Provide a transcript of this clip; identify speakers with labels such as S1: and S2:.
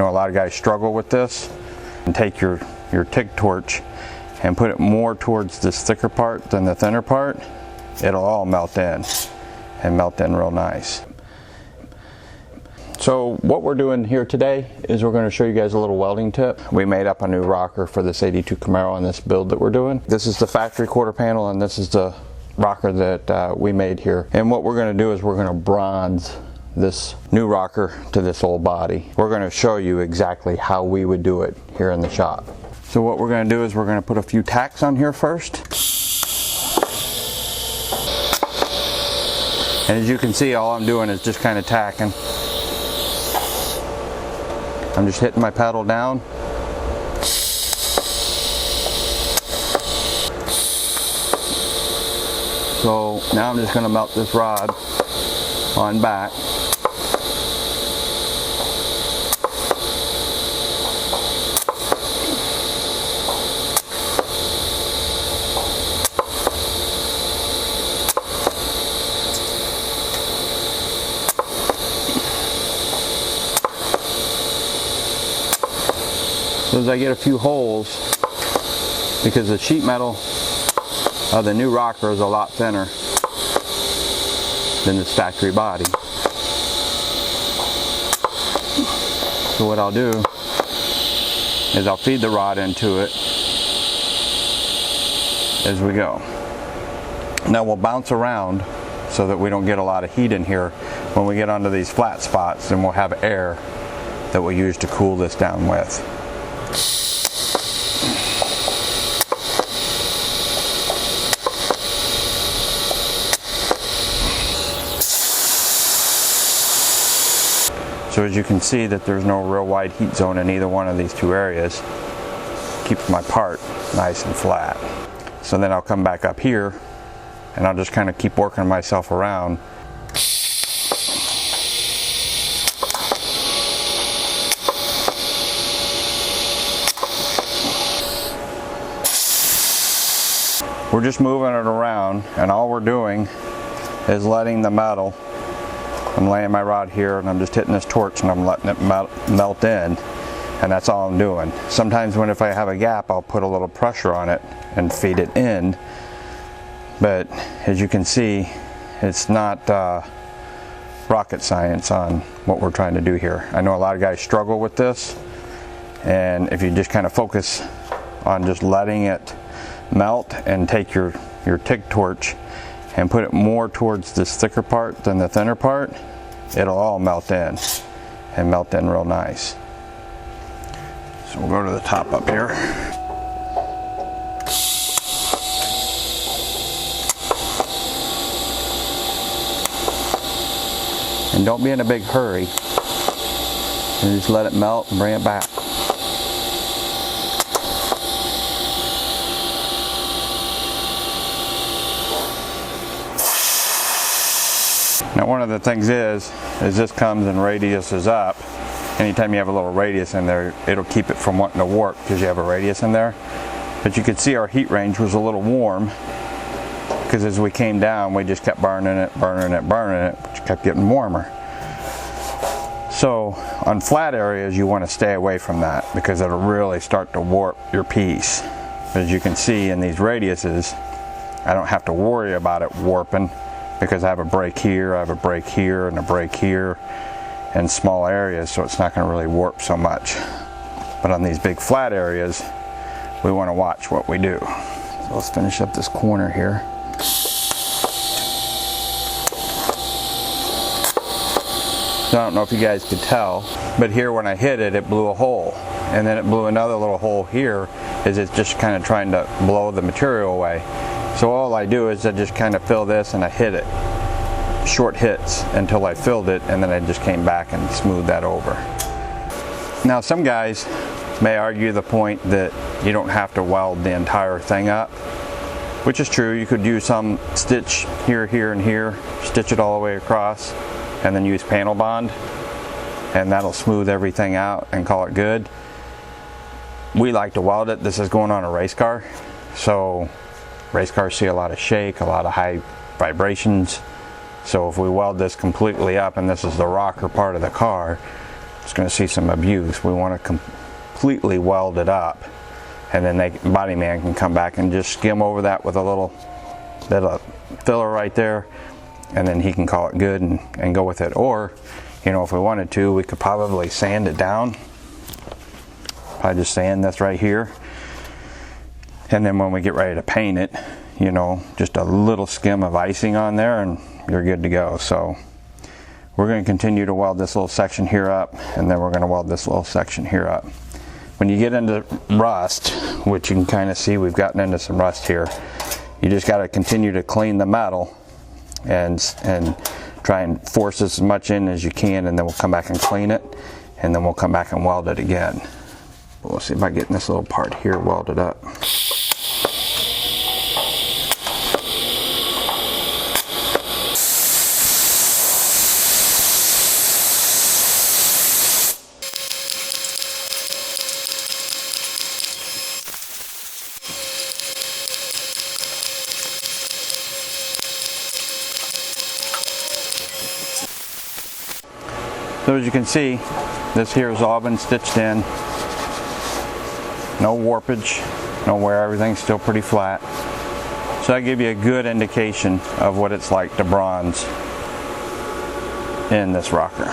S1: know a lot of guys struggle with this. And take your TIG torch and put it more towards this thicker part than the thinner part. It'll all melt in and melt in real nice. So what we're doing here today is we're going to show you guys a little welding tip. We made up a new rocker for this 82 Camaro on this build that we're doing. This is the factory quarter panel and this is the rocker that we made here. And what we're going to do is we're going to bronze this new rocker to this old body. We're going to show you exactly how we would do it here in the shop. So what we're going to do is we're going to put a few tacks on here first. And as you can see, all I'm doing is just kind of tacking. I'm just hitting my pedal down. So now I'm just going to melt this rod on back. So as I get a few holes, because the sheet metal of the new rocker is a lot thinner than this factory body. So what I'll do is I'll feed the rod into it as we go. Now we'll bounce around so that we don't get a lot of heat in here. When we get onto these flat spots, then we'll have air that we'll use to cool this down with. So as you can see that there's no real wide heat zone in either one of these two areas. Keeps my part nice and flat. So then I'll come back up here and I'll just kind of keep working myself around. We're just moving it around and all we're doing is letting the metal, I'm laying my rod here and I'm just hitting this torch and I'm letting it melt in, and that's all I'm doing. Sometimes if I have a gap, I'll put a little pressure on it and feed it in, but as you can see, it's not rocket science on what we're trying to do here. I know a lot of guys struggle with this, and if you just kind of focus on just letting it melt and take your TIG torch and put it more towards this thicker part than the thinner part, it'll all melt in and melt in real nice. So we'll go to the top up here. And don't be in a big hurry. And just let it melt and bring it back. Now one of the things is this comes in radiuses up. Anytime you have a little radius in there, it'll keep it from wanting to warp because you have a radius in there. But you could see our heat range was a little warm because as we came down, we just kept burning it, which kept getting warmer. So on flat areas, you want to stay away from that because it'll really start to warp your piece. As you can see in these radiuses, I don't have to worry about it warping, because I have a break here, I have a break here, and a break here in small areas, so it's not going to really warp so much. But on these big flat areas, we want to watch what we do. So let's finish up this corner here. So I don't know if you guys could tell, but here when I hit it, it blew a hole. And then it blew another little hole here, as it's just kind of trying to blow the material away. So all I do is I just kind of fill this and I hit it. Short hits until I filled it, and then I just came back and smoothed that over. Now some guys may argue the point that you don't have to weld the entire thing up, which is true. You could use some stitch here, here, and here, stitch it all the way across, and then use panel bond, and that'll smooth everything out and call it good. We like to weld it. This is going on a race car, so race cars see a lot of shake, a lot of high vibrations. So if we weld this completely up, and this is the rocker part of the car, it's going to see some abuse. We want to completely weld it up, and then body man can come back and just skim over that with a little bit of filler right there, and then he can call it good and go with it. Or, you know, if we wanted to, we could probably sand it down. Probably just sand this right here, and then when we get ready to paint it, you know, just a little skim of icing on there and you're good to go. So we're going to continue to weld this little section here up, and then we're going to weld this little section here up. When you get into rust, which you can kind of see we've gotten into some rust here, you just got to continue to clean the metal and try and force as much in as you can, and then we'll come back and clean it, and then we'll come back and weld it again. We'll see about getting this little part here welded up. So as you can see, this here has all been stitched in. No warpage, no wear, everything's still pretty flat. So that gives you a good indication of what it's like to bronze in this rocker.